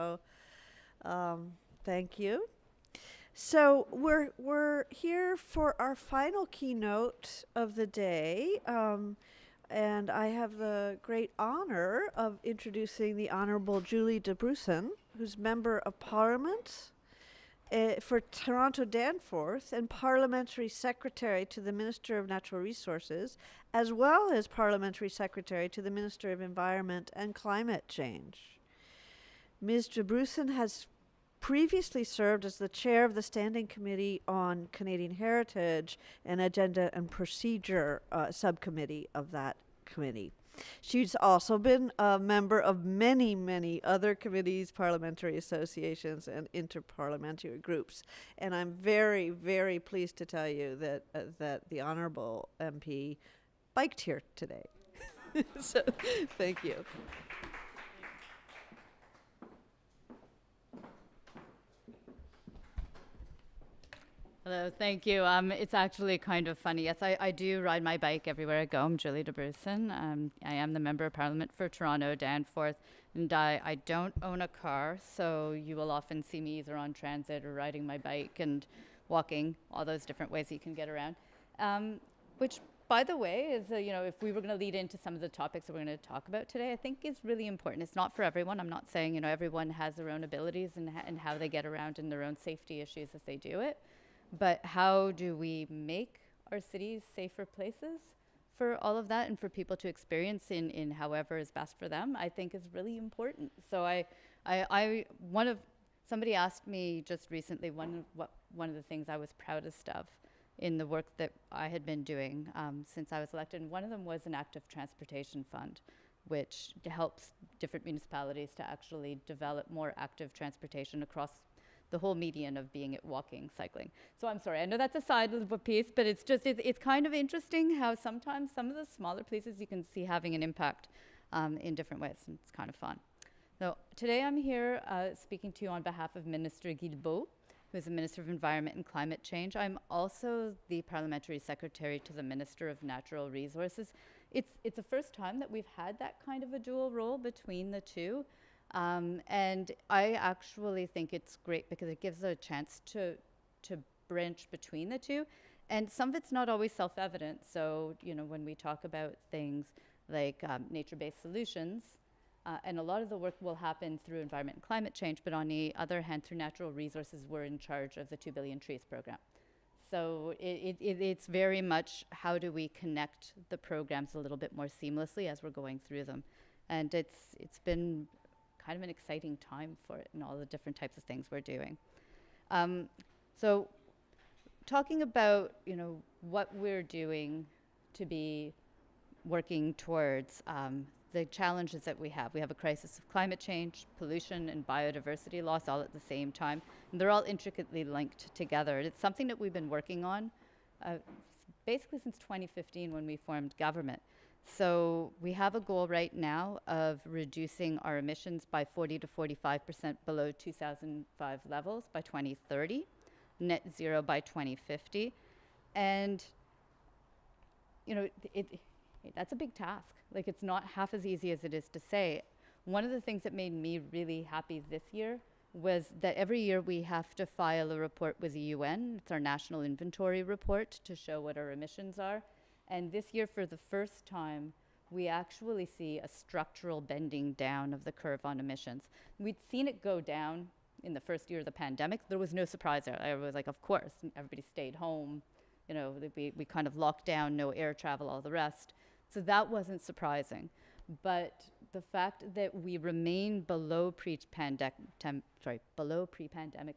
So, thank you. So we're here for our final keynote of the day, and I have the great honor of introducing the Honorable Julie Dabrusin, who's Member of Parliament for Toronto Danforth and Parliamentary Secretary to the Minister of Natural Resources, as well as Parliamentary Secretary to the Minister of Environment and Climate Change. Ms. Dabrusin has previously served as the chair of the Standing Committee on Canadian Heritage and Agenda and Procedure subcommittee of that committee. She's also been a member of many, many other committees, parliamentary associations, and interparliamentary groups. And I'm very, very pleased to tell you that the Honourable MP biked here today. So, thank you. Hello, thank you. It's actually kind of funny. Yes, I do ride my bike everywhere I go. I'm Julie Dabrusin. I am the Member of Parliament for Toronto Danforth, and I don't own a car, so you will often see me either on transit or riding my bike and walking, all those different ways you can get around. Which, by the way, is, if we were going to lead into some of the topics that we're going to talk about today, I think is really important. It's not for everyone. I'm not saying, everyone has their own abilities and how they get around and their own safety issues as they do it. But how do we make our cities safer places for all of that and for people to experience in however is best for them, I think is really important. So somebody asked me just recently one of the things I was proudest of in the work that I had been doing since I was elected. And one of them was an active transportation fund, which helps different municipalities to actually develop more active transportation across the whole median of being it walking, cycling. So I'm sorry, I know that's a side piece, but it's kind of interesting how sometimes some of the smaller places you can see having an impact in different ways, and it's kind of fun. So today I'm here speaking to you on behalf of Minister Guilbeault, who is the Minister of Environment and Climate Change. I'm also the Parliamentary Secretary to the Minister of Natural Resources. It's the first time that we've had that kind of a dual role between the two. And I actually think it's great because it gives a chance to branch between the two. And some of it's not always self-evident. So, when we talk about things like nature-based solutions, and a lot of the work will happen through environment and climate change, but on the other hand, through natural resources, we're in charge of the 2 Billion Trees program. So it's very much how do we connect the programs a little bit more seamlessly as we're going through them. And it's been kind of an exciting time for it and all the different types of things we're doing. So talking about, what we're doing to be working towards the challenges that we have. We have a crisis of climate change, pollution, and biodiversity loss all at the same time. And they're all intricately linked together. And it's something that we've been working on basically since 2015 when we formed government. So we have a goal right now of reducing our emissions by 40 to 45% below 2005 levels by 2030, net zero by 2050. And, that's a big task. Like, it's not half as easy as it is to say. One of the things that made me really happy this year was that every year we have to file a report with the UN. It's our national inventory report to show what our emissions are. And this year, for the first time, we actually see a structural bending down of the curve on emissions. We'd seen it go down in the first year of the pandemic. There was no surprise there. I was like, of course, everybody stayed home. We kind of locked down, no air travel, all the rest. So that wasn't surprising. But the fact that we remain below pre-pandemic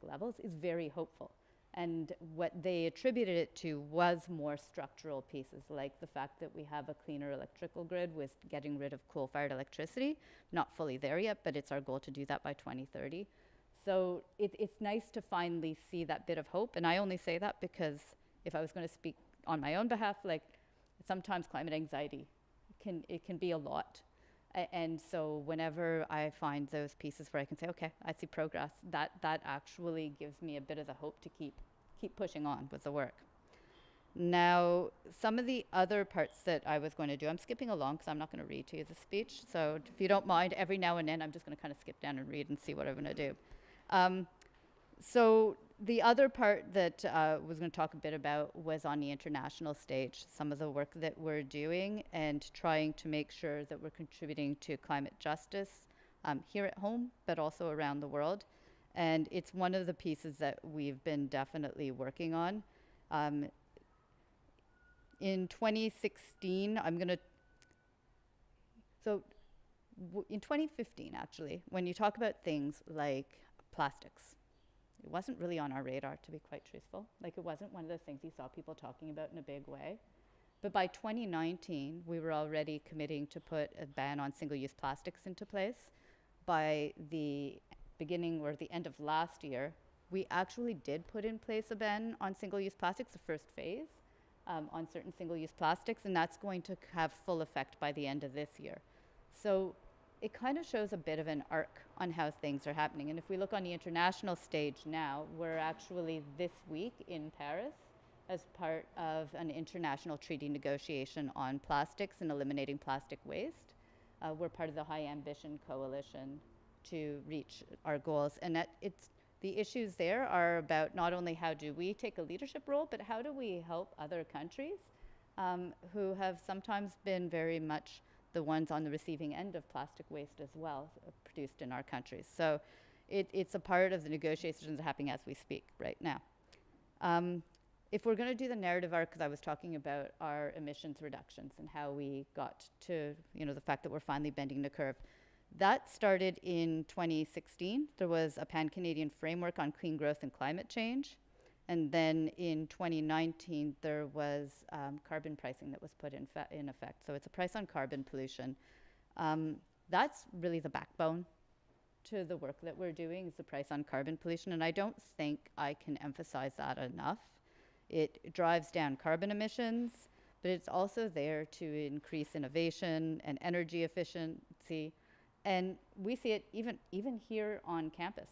levels is very hopeful. And what they attributed it to was more structural pieces, like the fact that we have a cleaner electrical grid with getting rid of coal-fired electricity. Not fully there yet, but it's our goal to do that by 2030. So it's nice to finally see that bit of hope. And I only say that because if I was going to speak on my own behalf, like sometimes climate anxiety can be a lot. And so whenever I find those pieces where I can say, okay, I see progress, that actually gives me a bit of the hope to keep pushing on with the work. Now, some of the other parts that I was going to do, I'm skipping along because I'm not going to read to you the speech. So if you don't mind, every now and then I'm just going to kind of skip down and read and see what I'm going to do. So the other part that I was going to talk a bit about was on the international stage, some of the work that we're doing and trying to make sure that we're contributing to climate justice here at home, but also around the world. And it's one of the pieces that we've been definitely working on. In 2016, in 2015, actually, when you talk about things like plastics, it wasn't really on our radar, to be quite truthful. Like, it wasn't one of those things you saw people talking about in a big way. But by 2019, we were already committing to put a ban on single-use plastics into place. By the beginning or the end of last year, we actually did put in place a ban on single-use plastics, the first phase, on certain single-use plastics, and that's going to have full effect by the end of this year. So it kind of shows a bit of an arc on how things are happening. And if we look on the international stage now, we're actually this week in Paris as part of an international treaty negotiation on plastics and eliminating plastic waste. We're part of the High Ambition Coalition to reach our goals. And the issues there are about not only how do we take a leadership role, but how do we help other countries who have sometimes been very much the ones on the receiving end of plastic waste as well, produced in our countries. So it's a part of the negotiations happening as we speak right now. If we're going to do the narrative arc, because I was talking about our emissions reductions and how we got to the fact that we're finally bending the curve. That started in 2016. There was a pan-Canadian framework on clean growth and climate change. And then in 2019, there was carbon pricing that was put in effect. So it's a price on carbon pollution. That's really the backbone to the work that we're doing, is the price on carbon pollution. And I don't think I can emphasize that enough. It drives down carbon emissions, but it's also there to increase innovation and energy efficiency. And we see it even here on campus,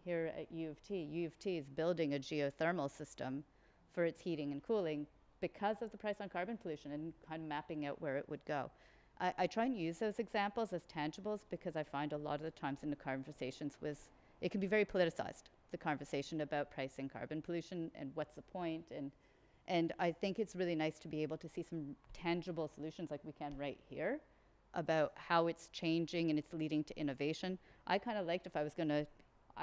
here at U of T. U of T is building a geothermal system for its heating and cooling because of the price on carbon pollution and kind of mapping out where it would go. I try and use those examples as tangibles because I find a lot of the times in the conversations it can be very politicized, the conversation about pricing carbon pollution and what's the point. And I think it's really nice to be able to see some tangible solutions like we can right here about how it's changing and it's leading to innovation. I kind of liked if I was going to,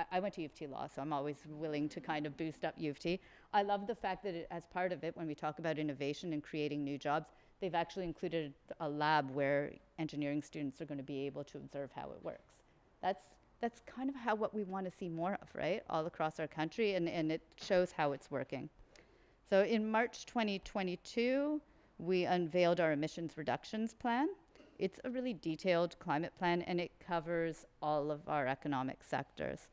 I went to U of T Law, so I'm always willing to kind of boost up U of T. I love the fact that as part of it, when we talk about innovation and creating new jobs, they've actually included a lab where engineering students are going to be able to observe how it works. That's kind of what we want to see more of, right? All across our country, and it shows how it's working. So in March 2022, we unveiled our emissions reductions plan. It's a really detailed climate plan, and it covers all of our economic sectors.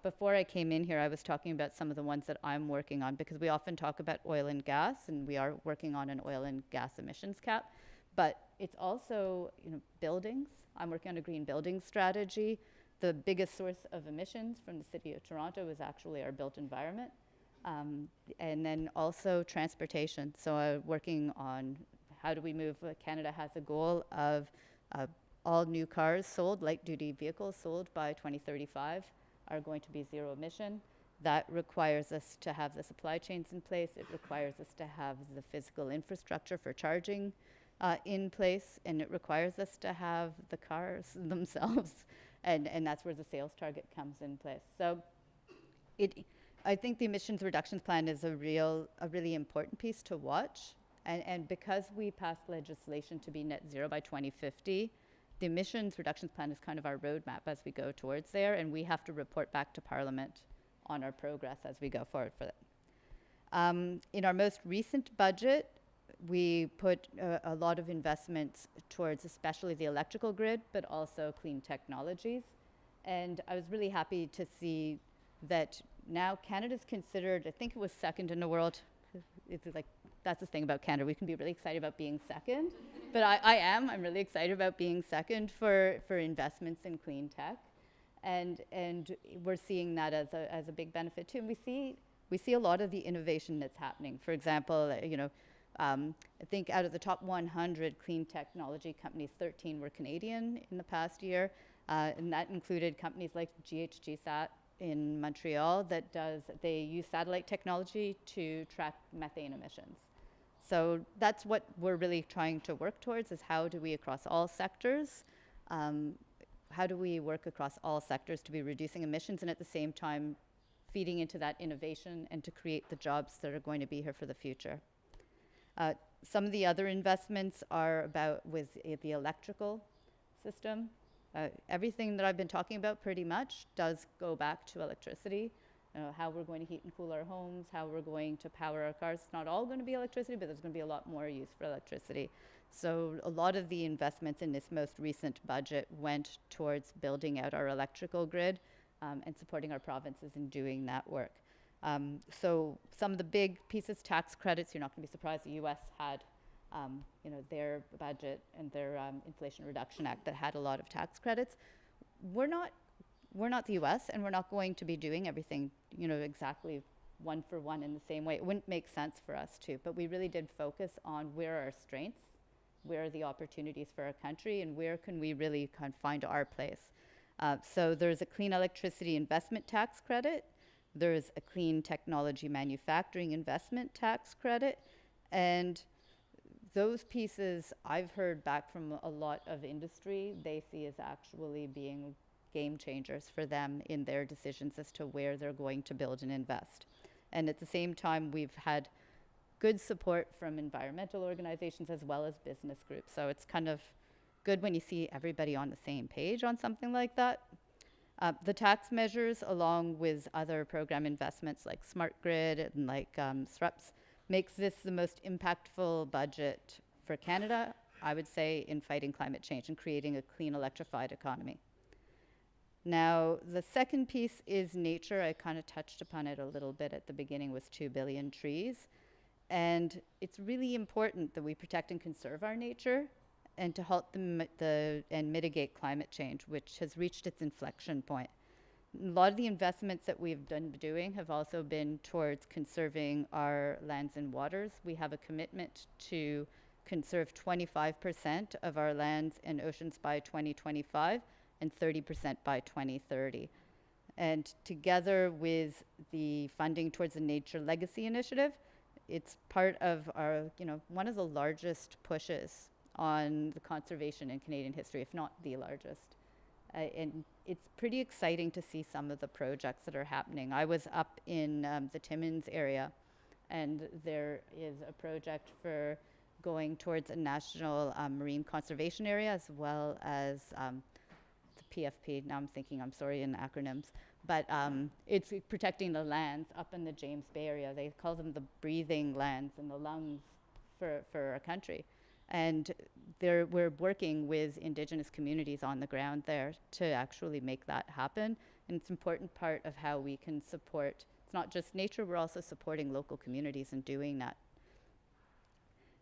Before I came in here, I was talking about some of the ones that I'm working on, because we often talk about oil and gas, and we are working on an oil and gas emissions cap. But it's also buildings. I'm working on a green building strategy. The biggest source of emissions from the city of Toronto is actually our built environment. And then also transportation. So I'm working on how do we move. Canada has a goal of all new cars sold, light duty vehicles sold by 2035 are going to be zero emission. That requires us to have the supply chains in place. It requires us to have the physical infrastructure for charging in place, and it requires us to have the cars themselves. And that's where the sales target comes in place. So I think the emissions reductions plan is a really important piece to watch. And because we passed legislation to be net zero by 2050, the emissions reductions plan is kind of our roadmap as we go towards there, and we have to report back to Parliament on our progress as we go forward for that. In our most recent budget, we put a lot of investments towards especially the electrical grid, but also clean technologies. And I was really happy to see that now Canada's considered, I think it was second in the world. It's like, that's the thing about Canada. We can be really excited about being second, but I'm really excited about being second for investments in clean tech. And we're seeing that as a big benefit too. And we see a lot of the innovation that's happening. For example, I think out of the top 100 clean technology companies, 13 were Canadian in the past year, and that included companies like GHGSat in Montreal they use satellite technology to track methane emissions. So that's what we're really trying to work towards, is how do we across all sectors, how do we work across all sectors to be reducing emissions and at the same time feeding into that innovation and to create the jobs that are going to be here for the future. Some of the other investments are about with the electrical system. Everything that I've been talking about pretty much does go back to electricity. How we're going to heat and cool our homes, how we're going to power our cars. It's not all going to be electricity, but there's going to be a lot more use for electricity. So a lot of the investments in this most recent budget went towards building out our electrical grid and supporting our provinces in doing that work. So some of the big pieces, tax credits, you're not going to be surprised the US had their budget and their Inflation Reduction Act that had a lot of tax credits. We're not the US, and we're not going to be doing everything exactly one for one in the same way. It wouldn't make sense for us to, but we really did focus on where are our strengths, where are the opportunities for our country, and where can we really kind of find our place. So there's a clean electricity investment tax credit, there's a clean technology manufacturing investment tax credit, and those pieces I've heard back from a lot of industry, they see as actually being game changers for them in their decisions as to where they're going to build and invest. And at the same time, we've had good support from environmental organizations as well as business groups. So it's kind of good when you see everybody on the same page on something like that. The tax measures, along with other program investments like Smart Grid and like SREPs, makes this the most impactful budget for Canada, I would say, in fighting climate change and creating a clean electrified economy. Now, the second piece is nature. I kind of touched upon it a little bit at the beginning with 2 billion trees. And it's really important that we protect and conserve our nature and to halt and mitigate climate change, which has reached its inflection point. A lot of the investments that we've been doing have also been towards conserving our lands and waters. We have a commitment to conserve 25% of our lands and oceans by 2025 and 30% by 2030. And together with the funding towards the Nature Legacy Initiative, it's part of our, one of the largest pushes on the conservation in Canadian history, if not the largest. And it's pretty exciting to see some of the projects that are happening. I was up in the Timmins area, and there is a project for going towards a national marine conservation area, as well as the PFP. Now I'm sorry in acronyms, but it's protecting the lands up in the James Bay area. They call them the breathing lands and the lungs for our country. And we're working with Indigenous communities on the ground there to actually make that happen. And it's an important part of how we can support, it's not just nature, we're also supporting local communities in doing that.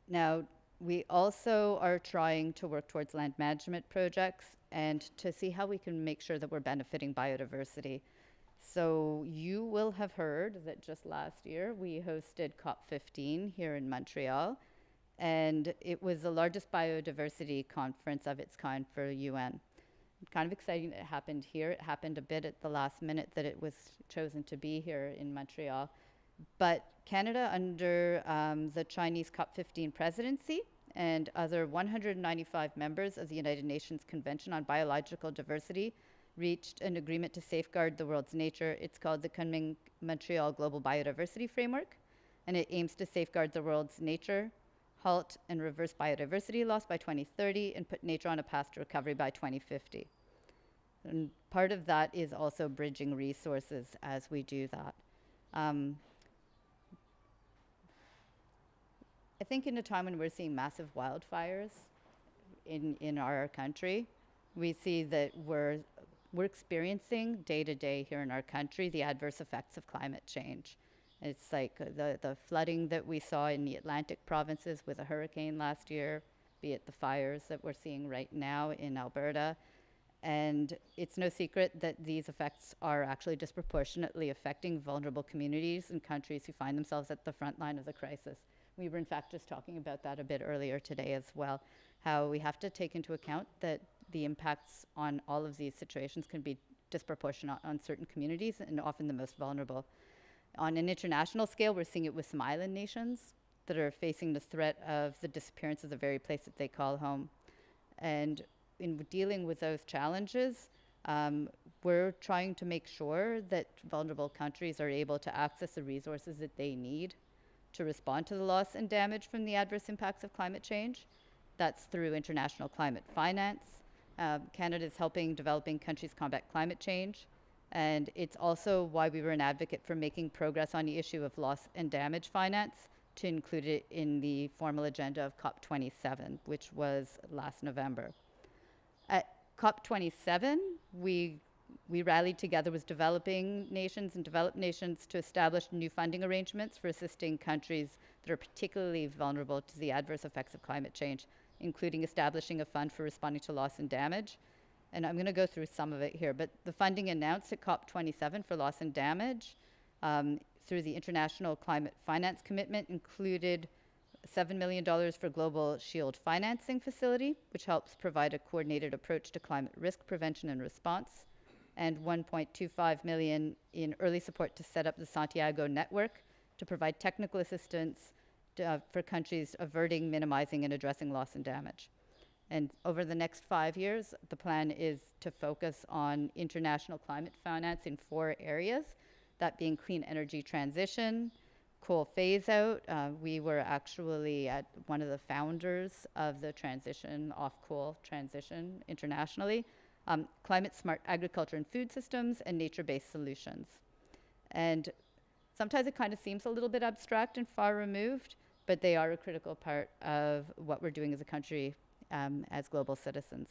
Now, we also are trying to work towards land management projects and to see how we can make sure that we're benefiting biodiversity. So you will have heard that just last year we hosted COP15 here in Montreal, and it was the largest biodiversity conference of its kind for UN. Kind of exciting that it happened here. It happened a bit at the last minute that it was chosen to be here in Montreal. But Canada, under the Chinese COP15 presidency and other 195 members of the United Nations Convention on Biological Diversity, reached an agreement to safeguard the world's nature. It's called the Kunming Montreal Global Biodiversity Framework, and it aims to safeguard the world's nature, halt and reverse biodiversity loss by 2030, and put nature on a path to recovery by 2050. And part of that is also bridging resources as we do that. I think in a time when we're seeing massive wildfires in our country, we see that we're experiencing day to day here in our country the adverse effects of climate change. It's like the flooding that we saw in the Atlantic provinces with a hurricane last year, be it the fires that we're seeing right now in Alberta. And it's no secret that these effects are actually disproportionately affecting vulnerable communities and countries who find themselves at the front line of the crisis, We were in fact just talking about that a bit earlier today as well, how we have to take into account that the impacts on all of these situations can be disproportionate on certain communities and often the most vulnerable. On an international scale, we're seeing it with some island nations that are facing the threat of the disappearance of the very place that they call home. And in dealing with those challenges, we're trying to make sure that vulnerable countries are able to access the resources that they need to respond to the loss and damage from the adverse impacts of climate change. That's through international climate finance. Canada is helping developing countries combat climate change. And it's also why we were an advocate for making progress on the issue of loss and damage finance to include it in the formal agenda of COP27, which was last November. At COP27, we rallied together with developing nations and developed nations to establish new funding arrangements for assisting countries that are particularly vulnerable to the adverse effects of climate change, including establishing a fund for responding to loss and damage. And I'm going to go through some of it here, but the funding announced at COP27 for loss and damage through the International Climate Finance Commitment included $7 million for Global Shield Financing Facility, which helps provide a coordinated approach to climate risk prevention and response, and $1.25 million in early support to set up the Santiago Network to provide technical assistance for countries averting, minimizing, and addressing loss and damage. And over the next 5 years, the plan is to focus on international climate finance in 4 areas, that being clean energy transition, coal phase out. We were actually one of the founders of the transition, off coal transition internationally, climate smart agriculture and food systems, and nature-based solutions. And sometimes it kind of seems a little bit abstract and far removed, but they are a critical part of what we're doing as a country as global citizens.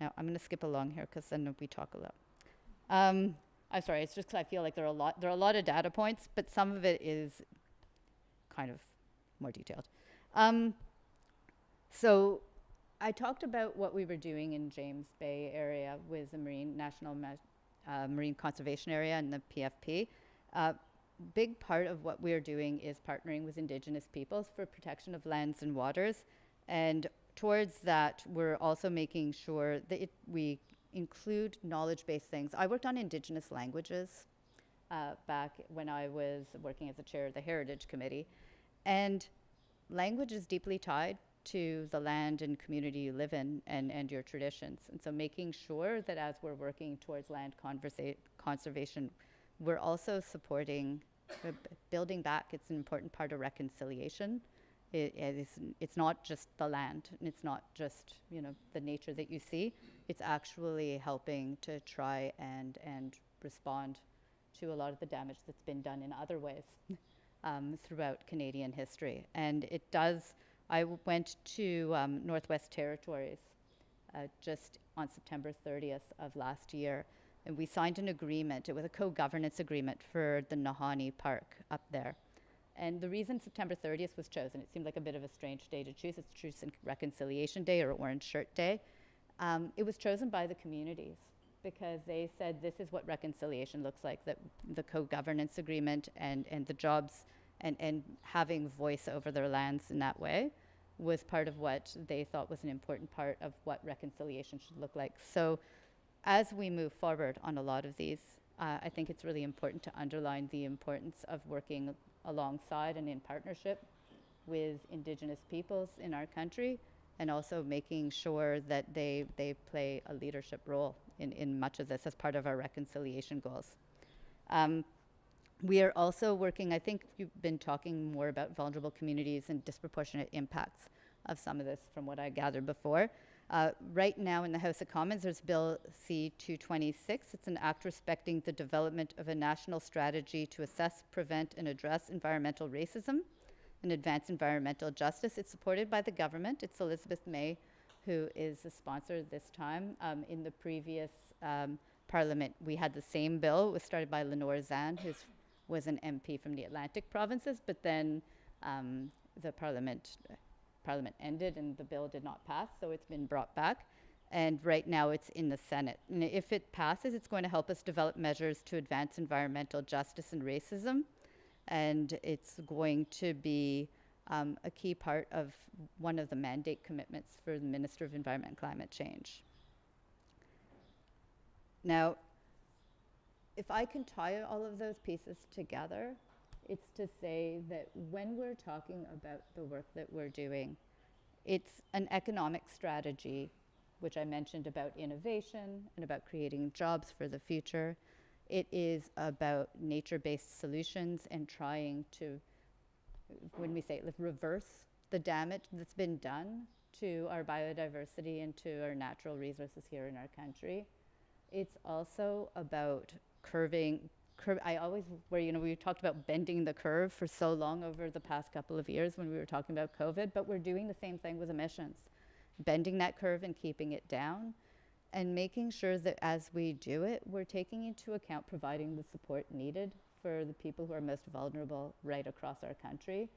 Now, I'm going to skip along here because then we talk a lot. I'm sorry, it's just because I feel like there are a lot of data points, but some of it is kind of more detailed. So I talked about what we were doing in James Bay area with the National Marine Conservation Area and the PFP. Big part of what we're doing is partnering with Indigenous peoples for protection of lands and waters. And towards that, we're also making sure that we include knowledge-based things. I worked on Indigenous languages back when I was working as the chair of the Heritage Committee. And language is deeply tied to the land and community you live in and your traditions. And so making sure that as we're working towards land conservation, we're also supporting building back. It's an important part of reconciliation. It's not just the land, and it's not just the nature that you see. It's actually helping to try and respond to a lot of the damage that's been done in other ways throughout Canadian history. And it does. I went to Northwest Territories just on September 30th of last year, and we signed an agreement. It was a co-governance agreement for the Nahanni Park up there. And the reason September 30th was chosen, it seemed like a bit of a strange day to choose. It's Truth and Reconciliation Day or Orange Shirt Day. It was chosen by the communities because they said this is what reconciliation looks like, that the co-governance agreement and the jobs and having voice over their lands in that way was part of what they thought was an important part of what reconciliation should look like. So as we move forward on a lot of these, I think it's really important to underline the importance of working alongside and in partnership with Indigenous peoples in our country, and also making sure that they play a leadership role in much of this as part of our reconciliation goals. We are also working, I think you've been talking more about vulnerable communities and disproportionate impacts of some of this from what I gathered before. Right now in the House of Commons, there's Bill C-226. It's an act respecting the development of a national strategy to assess, prevent, and address environmental racism and advance environmental justice. It's supported by the government. It's Elizabeth May who is the sponsor this time. In the previous Parliament, we had the same bill. It was started by Lenore Zan, who was an MP from the Atlantic provinces, but then the Parliament ended and the bill did not pass, so it's been brought back. And right now it's in the Senate. And if it passes, it's going to help us develop measures to advance environmental justice and racism. And it's going to be a key part of one of the mandate commitments for the Minister of Environment and Climate Change. Now, if I can tie all of those pieces together, it's to say that when we're talking about the work that we're doing, it's an economic strategy, which I mentioned about innovation and about creating jobs for the future. It is about nature-based solutions and trying to, when we say reverse the damage that's been done to our biodiversity and to our natural resources here in our country. It's also about I always, we talked about bending the curve for so long over the past couple of years when we were talking about COVID, but we're doing the same thing with emissions. Bending that curve and keeping it down, and making sure that as we do it, we're taking into account providing the support needed for the people who are most vulnerable right across our country,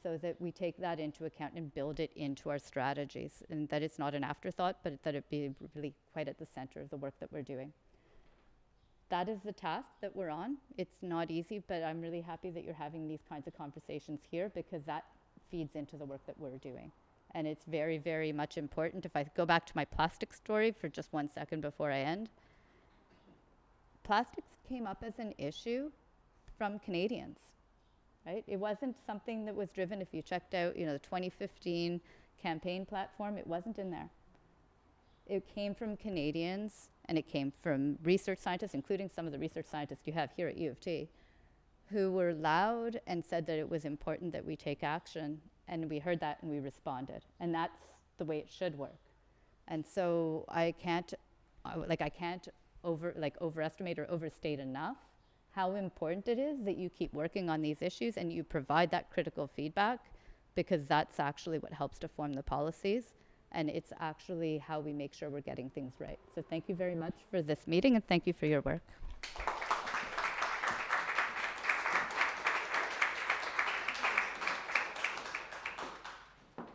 so that we take that into account and build it into our strategies, and that it's not an afterthought, but that it be really quite at the center of the work that we're doing. That is the task that we're on. It's not easy, but I'm really happy that you're having these kinds of conversations here, because that feeds into the work that we're doing. And it's very, very much important. If I go back to my plastic story for just 1 second before I end, plastics came up as an issue from Canadians, right? It wasn't something that was driven. If you checked out, the 2015 campaign platform, it wasn't in there. It came from Canadians, and it came from research scientists, including some of the research scientists you have here at U of T, who were loud and said that it was important that we take action. And we heard that and we responded. And that's the way it should work. And so I can't overestimate or overstate enough how important it is that you keep working on these issues and you provide that critical feedback, because that's actually what helps to form the policies. And it's actually how we make sure we're getting things right. So thank you very much for this meeting, and thank you for your work.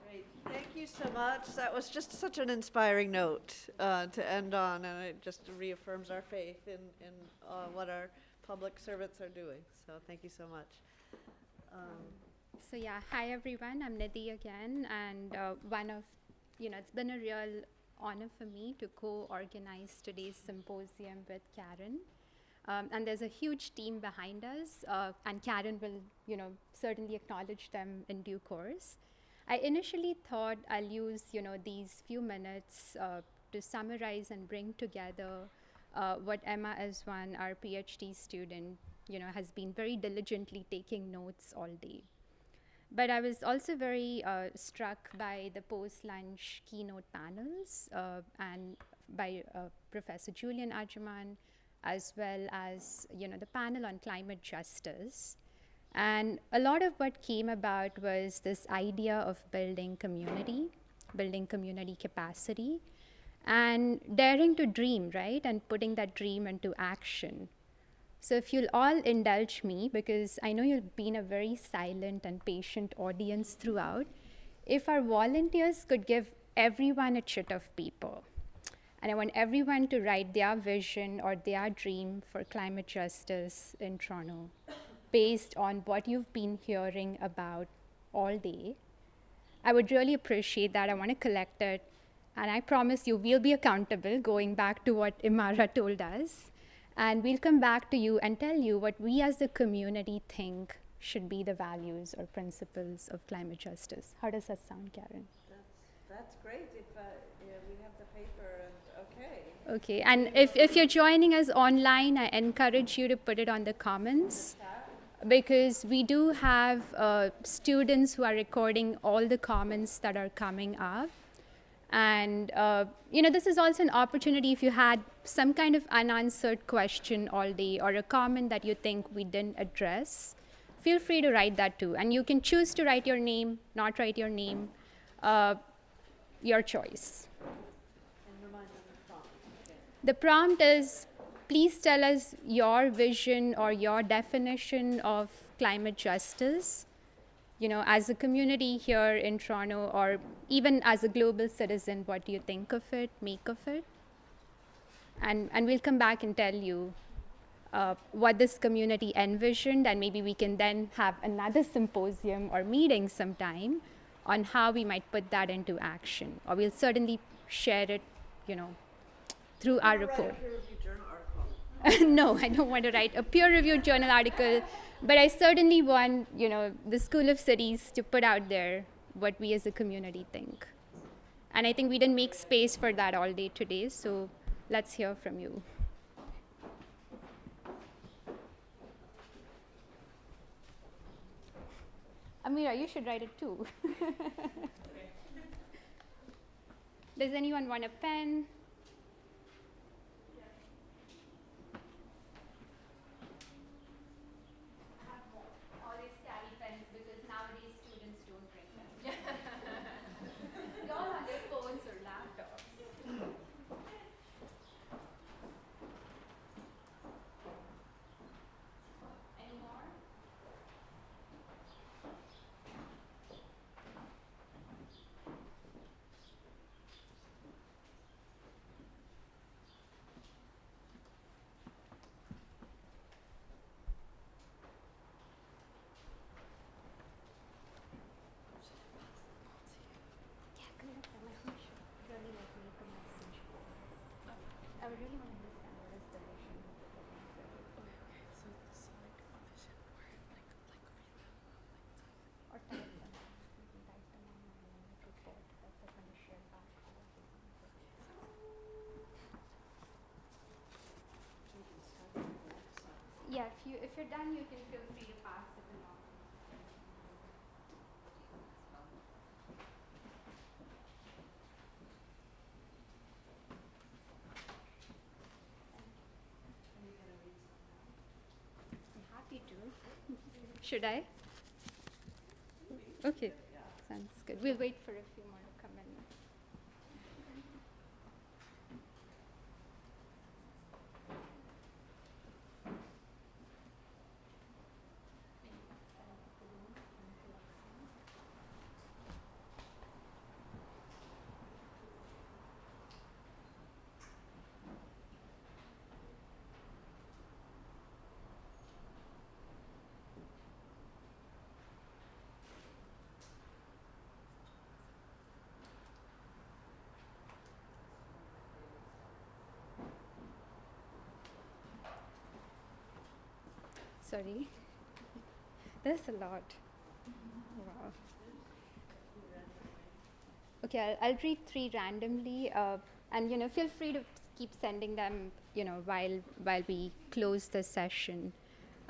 Great. Thank you so much. That was just such an inspiring note to end on, and it just reaffirms our faith in what our public servants are doing. So thank you so much. So yeah, hi everyone, I'm Nidhi again, and it's been a real honor for me to co-organize today's symposium with Karen. And there's a huge team behind us, and Karen will, certainly acknowledge them in due course. I initially thought I'll use, these few minutes to summarize and bring together what Emma Aswan, our PhD student, has been very diligently taking notes all day. But I was also very struck by the post-lunch keynote panels and by Professor Julian Ajman, as well as the panel on climate justice. And a lot of what came about was this idea of building community capacity, and daring to dream, right? And putting that dream into action. So if you'll all indulge me, because I know you've been a very silent and patient audience throughout, if our volunteers could give everyone a chit of paper, and I want everyone to write their vision or their dream for climate justice in Toronto, based on what you've been hearing about all day, I would really appreciate that. I want to collect it, and I promise you we'll be accountable, going back to what Imara told us. And we'll come back to you and tell you what we as the community think should be the values or principles of climate justice. How does that sound, Karen? That's great. If we have the paper, and okay. Okay, and if you're joining us online, I encourage you to put it on the comments, because we do have students who are recording all the comments that are coming up. And, this is also an opportunity if you had some kind of unanswered question all day or a comment that you think we didn't address, feel free to write that too. And you can choose to write your name, not write your name, your choice. And remind them the prompt. Okay. The prompt is, please tell us your vision or your definition of climate justice, as a community here in Toronto, or even as a global citizen, what do you think of it, make of it? And we'll come back and tell you what this community envisioned, and maybe we can then have another symposium or meeting sometime on how we might put that into action. Or we'll certainly share it, through our report. No, I don't want to write a peer-reviewed journal article, but I certainly want, the School of Cities to put out there what we as a community think. And I think we didn't make space for that all day today, so let's hear from you. Amira, you should write it too. Does anyone want a pen? Always carry pens because nowadays students don't bring them. They're all on their phones or laptops. Any more? I would really want to understand what is the vision. Or type them. You can type them on my report that they're going to share back. Yeah, if you're done, you can feel free to pass it along. I'm happy to. Should I? Okay, sounds good. We'll wait for a few more to come in. Sorry. There's a lot. Wow. Okay, I'll read 3 randomly, and feel free to keep sending them, while we close the session.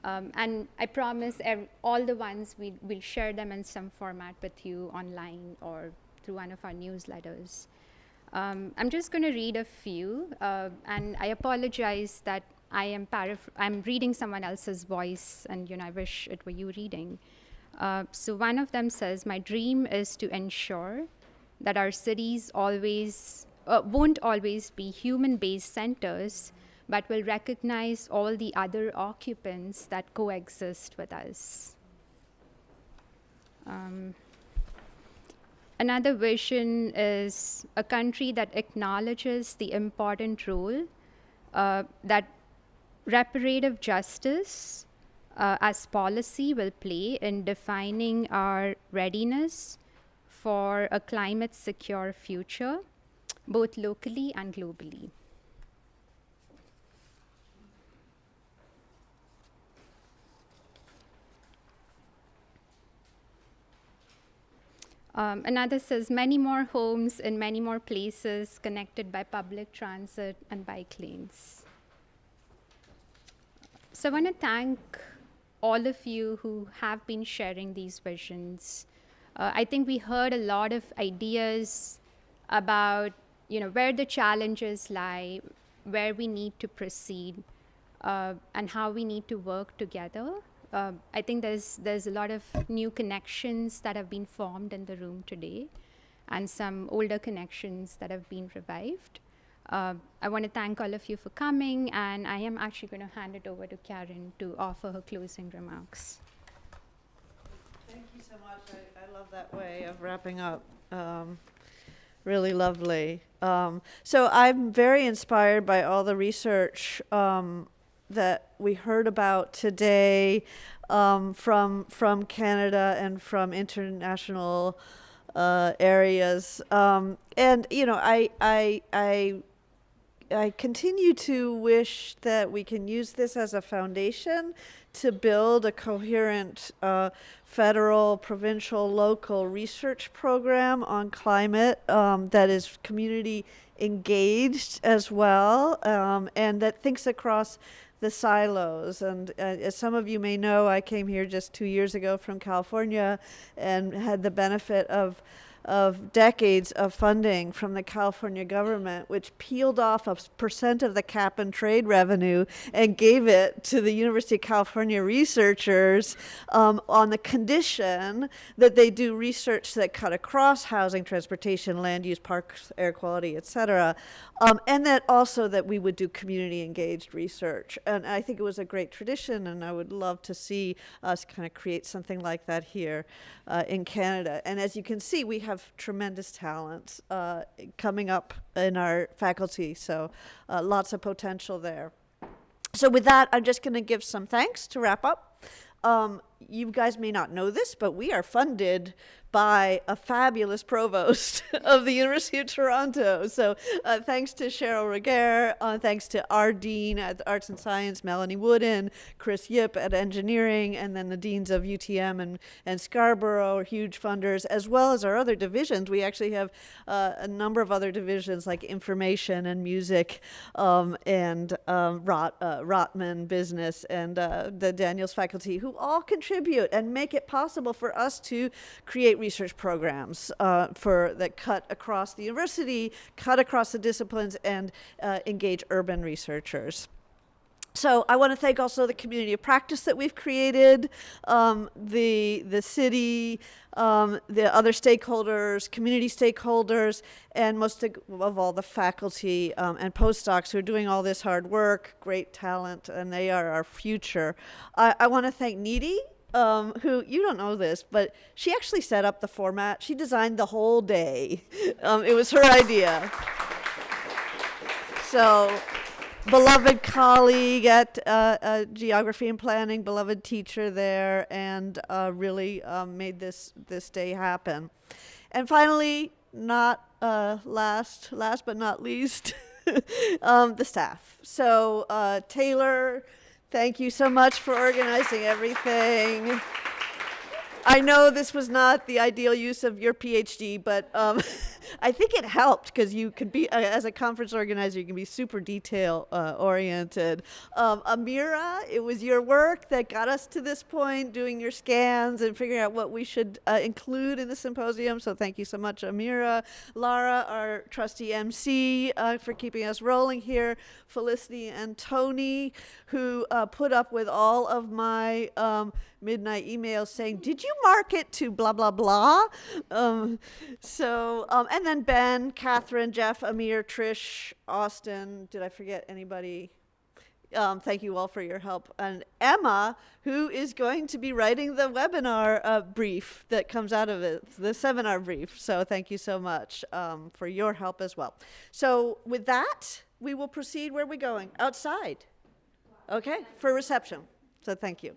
And I promise all the ones we'll share them in some format with you online or through one of our newsletters. I'm just going to read a few, and I apologize that I'm reading someone else's voice, and I wish it were you reading. So one of them says, "My dream is to ensure that our cities won't always be human-based centers, but will recognize all the other occupants that coexist with us." Another vision is a country that acknowledges the important role that reparative justice as policy will play in defining our readiness for a climate-secure future, both locally and globally. Another says, "Many more homes in many more places connected by public transit and bike lanes." So I want to thank all of you who have been sharing these visions. I think we heard a lot of ideas about where the challenges lie, where we need to proceed, and how we need to work together. I think there's a lot of new connections that have been formed in the room today, and some older connections that have been revived. I want to thank all of you for coming, and I am actually going to hand it over to Karen to offer her closing remarks. Thank you so much. I love that way of wrapping up. Really lovely. So I'm very inspired by all the research that we heard about today from Canada and from international areas. And you know, I continue to wish that we can use this as a foundation to build a coherent federal, provincial, local research program on climate that is community engaged as well, and that thinks across the silos. And as some of you may know, I came here just 2 years ago from California and had the benefit of decades of funding from the California government, which peeled off a percent of the cap and trade revenue and gave it to the University of California researchers on the condition that they do research that cut across housing, transportation, land use, parks, air quality, et cetera. And that also that we would do community engaged research. And I think it was a great tradition, and I would love to see us kind of create something like that here in Canada. And as you can see, we have tremendous talent coming up in our faculty, so lots of potential there. So with that, I'm just going to give some thanks to wrap up. You guys may not know this, but we are funded by a fabulous provost of the University of Toronto. So thanks to Cheryl Reguer, thanks to our dean at Arts and Science, Melanie Wooden, Chris Yip at Engineering, and then the deans of UTM and Scarborough are huge funders, as well as our other divisions. We actually have a number of other divisions like Information and Music and Rotman Business and the Daniels faculty, who all contribute and make it possible for us to create research programs that cut across the university, cut across the disciplines, and engage urban researchers. So I want to thank also the community of practice that we've created, the city, the other stakeholders, community stakeholders, and most of all the faculty and postdocs who are doing all this hard work, great talent, and they are our future. I want to thank Needy, who, you don't know this, but she actually set up the format. She designed the whole day. It was her idea. So, beloved colleague at Geography and Planning, beloved teacher there, and really made this day happen. And finally, not last but not least, the staff. So Taylor, thank you so much for organizing everything. I know this was not the ideal use of your PhD, but I think it helped because you could be, as a conference organizer, you can be super detail oriented. Amira, it was your work that got us to this point, doing your scans and figuring out what we should include in the symposium. So thank you so much, Amira. Lara, our trusty MC, for keeping us rolling here. Felicity and Tony, who put up with all of my midnight emails saying, did you mark it to blah, blah, blah? And then Ben, Catherine, Jeff, Amir, Trish, Austin. Did I forget anybody? Thank you all for your help. And Emma, who is going to be writing the webinar brief that comes out of it, the seminar brief. So thank you so much for your help as well. So with that, we will proceed. Where are we going? Outside. Okay, for reception. So thank you.